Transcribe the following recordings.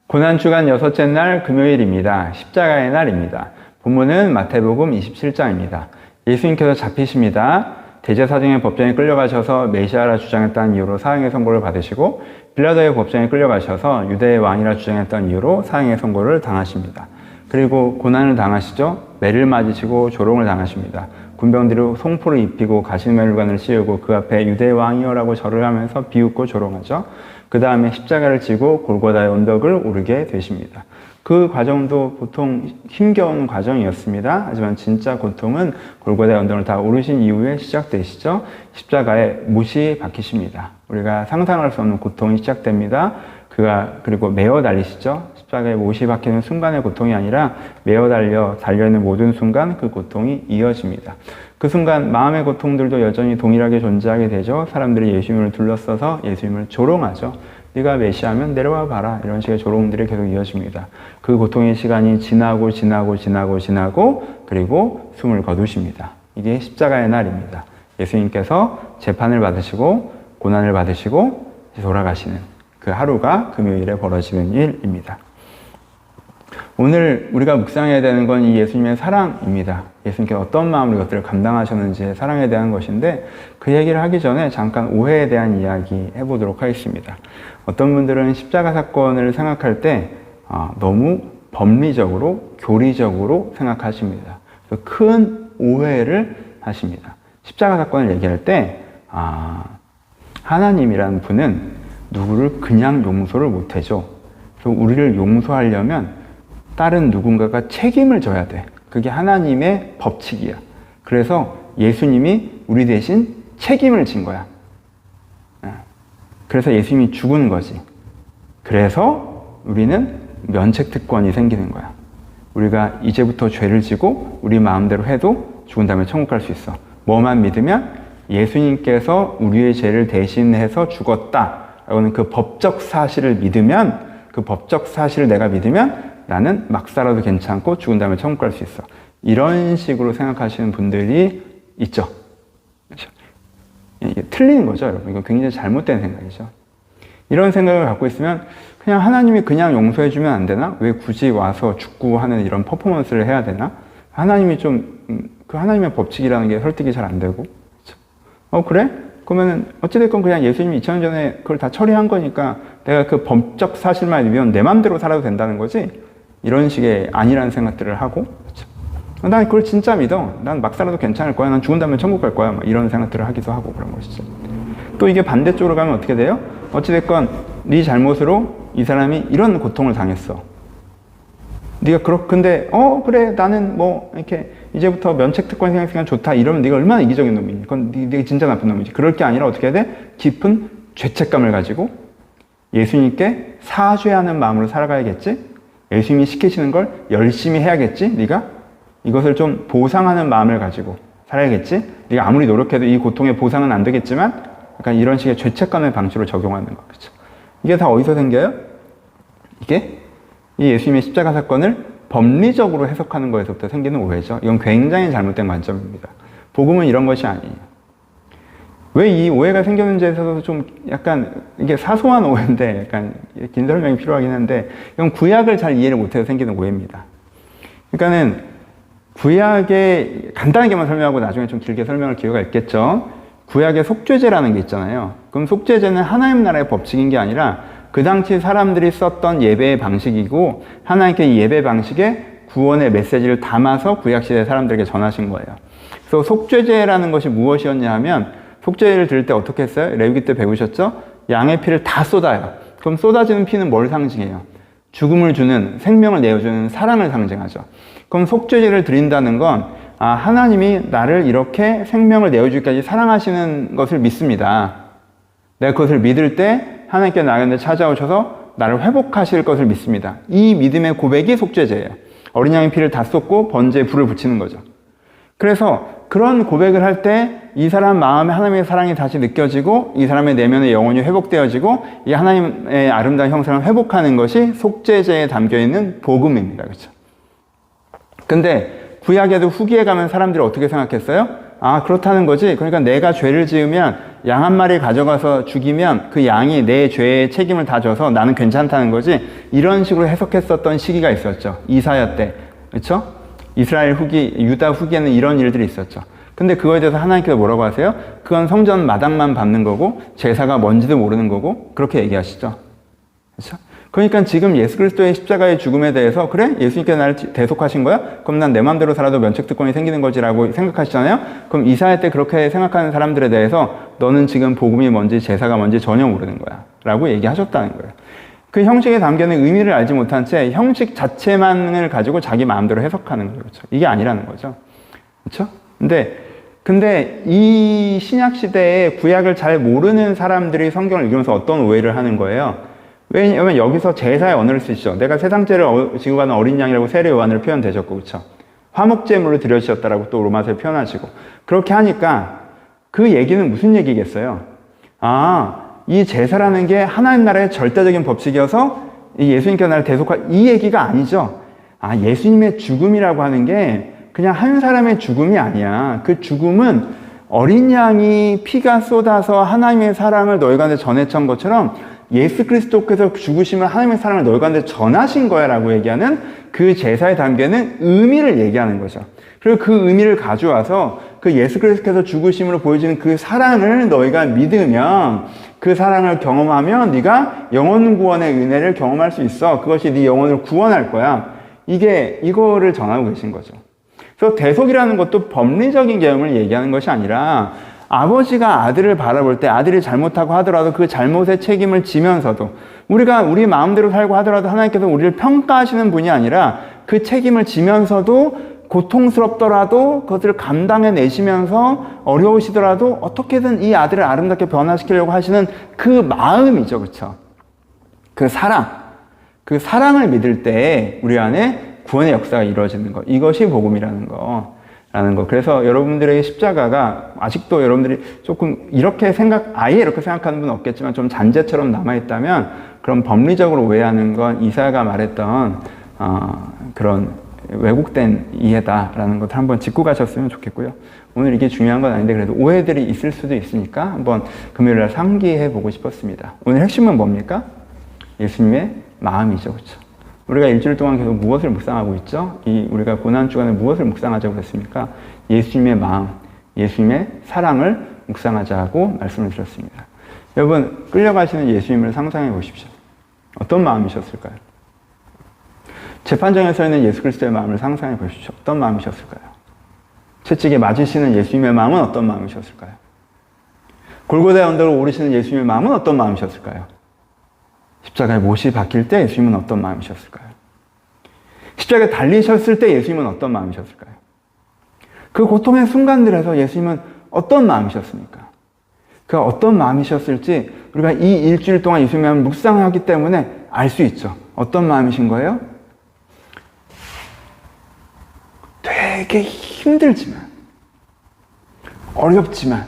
고난주간 여섯째 날 금요일입니다. 십자가의 날입니다. 본문은 마태복음 27장입니다. 예수님께서 잡히십니다. 대제사장의 법정에 끌려가셔서 메시아라 주장했다는 이유로 사형의 선고를 받으시고 빌라도의 법정에 끌려가셔서 유대의 왕이라 주장했다는 이유로 사형의 선고를 당하십니다. 그리고 고난을 당하시죠. 매를 맞으시고 조롱을 당하십니다. 군병들이 송포를 입히고 가시멜관을 씌우고 그 앞에 유대의 왕이여라고 절을 하면서 비웃고 조롱하죠. 그 다음에 십자가를 지고 골고다의 언덕을 오르게 되십니다. 그 과정도 보통 힘겨운 과정이었습니다. 하지만 진짜 고통은 골고다의 언덕을 다 오르신 이후에 시작되시죠. 십자가에 못이 박히십니다. 우리가 상상할 수 없는 고통이 시작됩니다. 그리고 매어 달리시죠. 십자가에 못이 박히는 순간의 고통이 아니라 매어 달려있는 모든 순간 그 고통이 이어집니다. 그 순간 마음의 고통들도 여전히 동일하게 존재하게 되죠. 사람들이 예수님을 둘러싸서 예수님을 조롱하죠. 네가 메시아면 내려와 봐라. 이런 식의 조롱들이 계속 이어집니다. 그 고통의 시간이 지나고 그리고 숨을 거두십니다. 이게 십자가의 날입니다. 예수님께서 재판을 받으시고 고난을 받으시고 돌아가시는 그 하루가 금요일에 벌어지는 일입니다. 오늘 우리가 묵상해야 되는 건 이 예수님의 사랑입니다. 예수님께서 어떤 마음으로 이것들을 감당하셨는지의 사랑에 대한 것인데 그 얘기를 하기 전에 잠깐 오해에 대한 이야기 해보도록 하겠습니다. 어떤 분들은 십자가 사건을 생각할 때 너무 법리적으로 교리적으로 생각하십니다. 큰 오해를 하십니다. 십자가 사건을 얘기할 때 하나님이라는 분은 누구를 그냥 용서를 못해줘. 그래서 우리를 용서하려면 다른 누군가가 책임을 져야 돼. 그게 하나님의 법칙이야. 그래서 예수님이 우리 대신 책임을 진 거야. 그래서 예수님이 죽은 거지. 그래서 우리는 면책특권이 생기는 거야. 우리가 이제부터 죄를 지고 우리 마음대로 해도 죽은 다음에 천국 갈 수 있어. 뭐만 믿으면 예수님께서 우리의 죄를 대신해서 죽었다라고는 그 법적 사실을 믿으면, 그 법적 사실을 내가 믿으면 나는 막 살아도 괜찮고 죽은 다음에 천국 갈 수 있어. 이런 식으로 생각하시는 분들이 있죠. 그렇죠? 이게 틀린 거죠, 여러분. 이건 굉장히 잘못된 생각이죠. 이런 생각을 갖고 있으면 그냥 하나님이 그냥 용서해주면 안 되나? 왜 굳이 와서 죽고 하는 이런 퍼포먼스를 해야 되나? 하나님이 그 하나님의 법칙이라는 게 설득이 잘 안 되고. 그렇죠? 그래? 그러면은 어찌됐건 그냥 예수님이 2000년 전에 그걸 다 처리한 거니까 내가 그 법적 사실만 믿으면 내 맘대로 살아도 된다는 거지? 이런 식의 아니라는 생각들을 하고, 그렇죠? 난 그걸 진짜 믿어. 난 막 살아도 괜찮을 거야. 난 죽은 다음에 천국 갈 거야. 이런 생각들을 하기도 하고 그런 것이죠. 또 이게 반대쪽으로 가면 어떻게 돼요? 어찌됐건 네 잘못으로 이 사람이 이런 고통을 당했어. 네가 근데 그래 나는 뭐 이렇게 이제부터 면책특권 생겼으니까 좋다. 이러면 네가 얼마나 이기적인 놈이니? 그건 네가 진짜 나쁜 놈이지. 그럴 게 아니라 어떻게 해야 돼? 깊은 죄책감을 가지고 예수님께 사죄하는 마음으로 살아가야겠지? 예수님이 시키시는 걸 열심히 해야겠지? 네가 이것을 좀 보상하는 마음을 가지고 살아야겠지? 네가 아무리 노력해도 이 고통의 보상은 안 되겠지만 약간 이런 식의 죄책감의 방식으로 적용하는 거. 그렇죠? 이게 다 어디서 생겨요? 이게 이 예수님의 십자가 사건을 법리적으로 해석하는 거에서부터 생기는 오해죠. 이건 굉장히 잘못된 관점입니다. 복음은 이런 것이 아니에요. 왜 이 오해가 생겼는지에 있어서 좀 약간 이게 사소한 오해인데 약간 긴 설명이 필요하긴 한데 이건 구약을 잘 이해를 못해서 생기는 오해입니다. 그러니까는 구약에 간단하게만 설명하고 나중에 좀 길게 설명할 기회가 있겠죠. 구약에 속죄제라는 게 있잖아요. 그럼 속죄제는 하나님 나라의 법칙인 게 아니라 그 당시 사람들이 썼던 예배의 방식이고 하나님께 이 예배 방식에 구원의 메시지를 담아서 구약시대 사람들에게 전하신 거예요. 그래서 속죄제라는 것이 무엇이었냐 하면 속죄를 드릴 때 어떻게 했어요? 레위기 때 배우셨죠? 양의 피를 다 쏟아요. 그럼 쏟아지는 피는 뭘 상징해요? 죽음을 주는, 생명을 내어주는 사랑을 상징하죠. 그럼 속죄제를 드린다는 건 하나님이 나를 이렇게 생명을 내어주기까지 사랑하시는 것을 믿습니다. 내가 그것을 믿을 때 하나님께 나에게 찾아오셔서 나를 회복하실 것을 믿습니다. 이 믿음의 고백이 속죄제예요. 어린 양의 피를 다 쏟고 번제에 불을 붙이는 거죠. 그래서 그런 고백을 할 때 이 사람 마음에 하나님의 사랑이 다시 느껴지고 이 사람의 내면의 영혼이 회복되어지고 이 하나님의 아름다운 형상을 회복하는 것이 속죄제에 담겨있는 복음입니다. 그렇죠? 근데 구약에도 후기에 가면 사람들이 어떻게 생각했어요? 그렇다는 거지. 그러니까 내가 죄를 지으면 양 한 마리 가져가서 죽이면 그 양이 내 죄의 책임을 다 져서 나는 괜찮다는 거지. 이런 식으로 해석했었던 시기가 있었죠. 이사야 때. 그렇죠? 이스라엘 후기, 유다 후기에는 이런 일들이 있었죠. 근데 그거에 대해서 하나님께서 뭐라고 하세요? 그건 성전 마당만 밟는 거고 제사가 뭔지도 모르는 거고 그렇게 얘기하시죠. 그렇죠? 그러니까 지금 예수 그리스도의 십자가의 죽음에 대해서 그래? 예수님께서 나를 대속하신 거야? 그럼 난 내 마음대로 살아도 면책특권이 생기는 거지라고 생각하시잖아요? 그럼 이사야 때 그렇게 생각하는 사람들에 대해서 너는 지금 복음이 뭔지 제사가 뭔지 전혀 모르는 거야 라고 얘기하셨다는 거예요. 그 형식에 담겨있는 의미를 알지 못한 채 형식 자체만을 가지고 자기 마음대로 해석하는 거죠. 그렇죠? 이게 아니라는 거죠. 그렇죠? 근데 이 신약 시대에 구약을 잘 모르는 사람들이 성경을 읽으면서 어떤 오해를 하는 거예요? 왜냐면 여기서 제사의 언어를 쓰시죠. 내가 세상죄를 지고 가는 어린 양이라고 세례 요한으로 표현되셨고, 그렇죠? 화목제물로 드려주셨다라고 또 로마서에 표현하시고 그렇게 하니까 그 얘기는 무슨 얘기겠어요? 이 제사라는 게 하나님 나라의 절대적인 법칙이어서 이 예수님께서 나를 이 얘기가 아니죠. 예수님의 죽음이라고 하는 게 그냥 한 사람의 죽음이 아니야. 그 죽음은 어린 양이 피가 쏟아서 하나님의 사랑을 너희 가운데 전해찬 것처럼 예수 그리스도께서 죽으시면 하나님의 사랑을 너희 가운데 전하신 거야 라고 얘기하는 그 제사에 담겨있는 의미를 얘기하는 거죠. 그리고 그 의미를 가져와서 그 예수 그리스도께서 죽으심으로 보여지는 그 사랑을 너희가 믿으면 그 사랑을 경험하면 네가 영원 구원의 은혜를 경험할 수 있어. 그것이 네 영혼을 구원할 거야. 이거를 전하고 계신 거죠. 그래서 대속이라는 것도 법리적인 개념을 얘기하는 것이 아니라 아버지가 아들을 바라볼 때 아들이 잘못하고 하더라도 그 잘못의 책임을 지면서도 우리가 우리 마음대로 살고 하더라도 하나님께서 우리를 평가하시는 분이 아니라 그 책임을 지면서도 고통스럽더라도 그것을 감당해 내시면서 어려우시더라도 어떻게든 이 아들을 아름답게 변화시키려고 하시는 그 마음이죠. 그렇죠? 그 사랑을 믿을 때 우리 안에 구원의 역사가 이루어지는 것. 이것이 복음이라는 거. 그래서 여러분들에게 십자가가 아직도 여러분들이 조금 아예 이렇게 생각하는 분은 없겠지만 좀 잔재처럼 남아있다면 그런 법리적으로 오해하는 건 이사야가 말했던 그런 왜곡된 이해다라는 것을 한번 짚고 가셨으면 좋겠고요. 오늘 이게 중요한 건 아닌데 그래도 오해들이 있을 수도 있으니까 한번 금요일날 상기해 보고 싶었습니다. 오늘 핵심은 뭡니까? 예수님의 마음이죠. 그렇죠? 우리가 일주일 동안 계속 무엇을 묵상하고 있죠? 우리가 고난 주간에 무엇을 묵상하자고 그랬습니까? 예수님의 마음, 예수님의 사랑을 묵상하자고 말씀을 드렸습니다. 여러분, 끌려가시는 예수님을 상상해 보십시오. 어떤 마음이셨을까요? 재판정에 서 있는 예수 그리스도의 마음을 상상해 보십시오. 어떤 마음이셨을까요? 채찍에 맞으시는 예수님의 마음은 어떤 마음이셨을까요? 골고다의 언덕으로 오르시는 예수님의 마음은 어떤 마음이셨을까요? 십자가에 못이 박힐 때 예수님은 어떤 마음이셨을까요? 십자가에 달리셨을 때 예수님은 어떤 마음이셨을까요? 그 고통의 순간들에서 예수님은 어떤 마음이셨습니까? 그가 어떤 마음이셨을지 우리가 이 일주일 동안 예수님의 마음을 묵상하기 때문에 알 수 있죠. 어떤 마음이신 거예요? 되게 힘들지만 어렵지만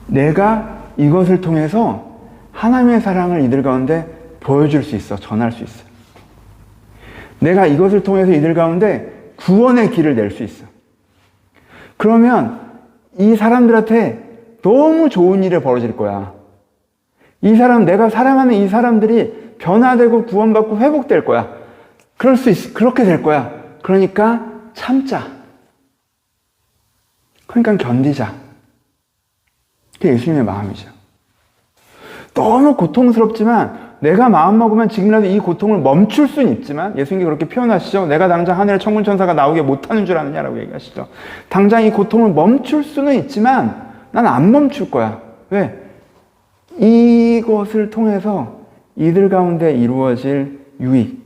내가 이것을 통해서 하나님의 사랑을 이들 가운데 보여줄 수 있어. 전할 수 있어. 내가 이것을 통해서 이들 가운데 구원의 길을 낼 수 있어. 그러면 이 사람들한테 너무 좋은 일이 벌어질 거야. 내가 사랑하는 이 사람들이 변화되고 구원받고 회복될 거야. 그렇게 될 거야. 그러니까 참자. 그러니까 견디자. 그게 예수님의 마음이죠. 너무 고통스럽지만 내가 마음먹으면 지금이라도 이 고통을 멈출 수는 있지만 예수님이 그렇게 표현하시죠. 내가 당장 하늘에 천군천사가 나오게 못하는 줄 아느냐라고 얘기하시죠. 당장 이 고통을 멈출 수는 있지만 난 안 멈출 거야. 왜? 이것을 통해서 이들 가운데 이루어질 유익,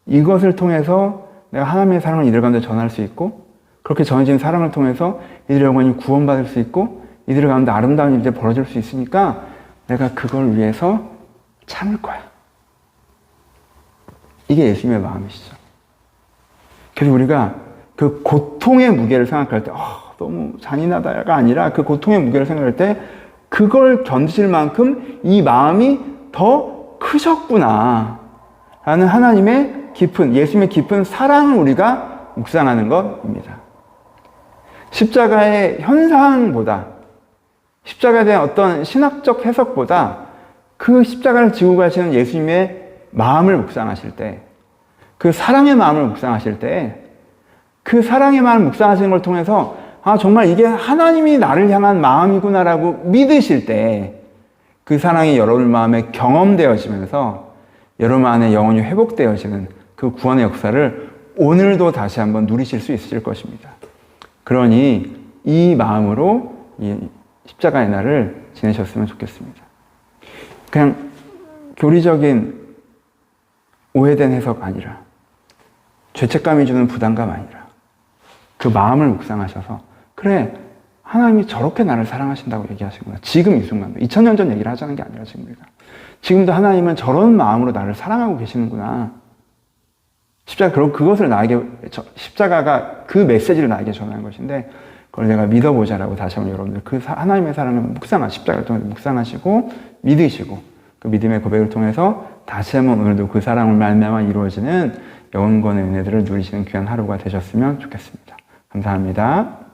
이것을 통해서 내가 하나님의 사랑을 이들 가운데 전할 수 있고 그렇게 전해진 사랑을 통해서 이들의 영혼이 구원받을 수 있고 이들 가운데 아름다운 일이 벌어질 수 있으니까 내가 그걸 위해서 참을 거야. 이게 예수님의 마음이시죠. 그래서 우리가 그 고통의 무게를 생각할 때 너무 잔인하다가 아니라 그 고통의 무게를 생각할 때 그걸 견디실 만큼 이 마음이 더 크셨구나 라는 하나님의 예수님의 깊은 사랑을 우리가 묵상하는 것입니다. 십자가의 현상보다 십자가에 대한 어떤 신학적 해석보다 그 십자가를 지고 가시는 예수님의 마음을 묵상하실 때, 그 사랑의 마음을 묵상하실 때, 그 사랑의 마음을 묵상하시는 걸 통해서 아, 정말 이게 하나님이 나를 향한 마음이구나라고 믿으실 때 그 사랑이 여러분 마음에 경험되어지면서 여러분 안에 영혼이 회복되어지는 그 구원의 역사를 오늘도 다시 한번 누리실 수 있으실 것입니다. 그러니 이 마음으로 이 십자가의 날을 지내셨으면 좋겠습니다. 그냥 교리적인 오해된 해석 아니라, 죄책감이 주는 부담감 아니라 그 마음을 묵상하셔서 그래, 하나님이 저렇게 나를 사랑하신다고 얘기하시구나. 지금 이 순간도 2000년 전 얘기를 하자는 게 아니라 지금 우리가 지금도 하나님은 저런 마음으로 나를 사랑하고 계시는구나. 그것을 나에게, 십자가가 그 메시지를 나에게 전하는 것인데 그걸 내가 믿어보자라고 다시 한번 여러분들 그 하나님의 사랑을 십자가를 통해서 묵상하시고 믿으시고 그 믿음의 고백을 통해서 다시 한번 오늘도 그 사랑을 말미암아 이루어지는 영원권의 은혜들을 누리시는 귀한 하루가 되셨으면 좋겠습니다. 감사합니다.